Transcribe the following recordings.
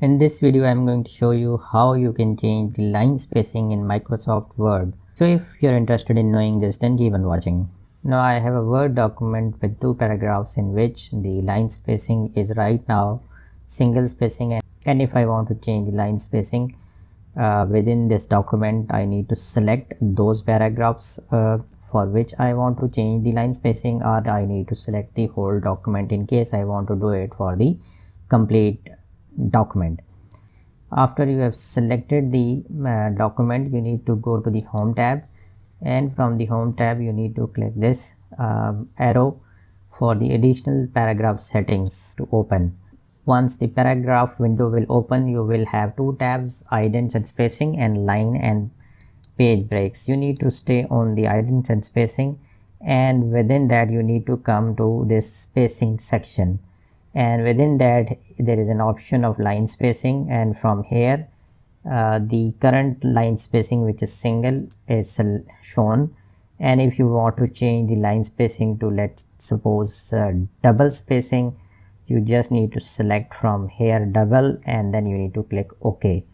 In this video, I am going to show you how you can change the line spacing in Microsoft Word. So if you're interested in knowing this, then keep on watching. Now I have a Word document with 2 paragraphs in which the line spacing is right now single spacing, and if I want to change the line spacing within this document, I need to select those paragraphs for which I want to change the line spacing, or I need to select the whole document in case I want to do it for the complete document. After you have selected the document, you need to go to the home tab, and from the home tab you need to click this arrow for the additional paragraph settings to open. Once the paragraph window will open, you will have 2 tabs: idents and spacing and line and page breaks. You need to stay on the idents and spacing, and within that you need to come to this spacing section, and within that there is an option of line spacing, and from here the current line spacing, which is single, is shown. And if you want to change the line spacing to, let's suppose, double spacing, you just need to select from here double, and then you need to click OK,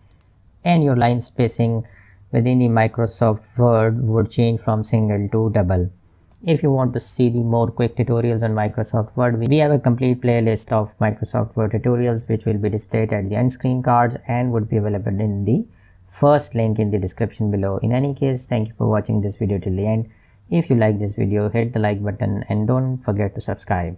and your line spacing within the Microsoft Word would change from single to double. If you want to see the more quick tutorials on Microsoft Word, we have a complete playlist of Microsoft Word tutorials which will be displayed at the end screen cards and would be available in the first link in the description below. In any case, thank you for watching this video till the end. If you like this video, hit the like button and don't forget to subscribe.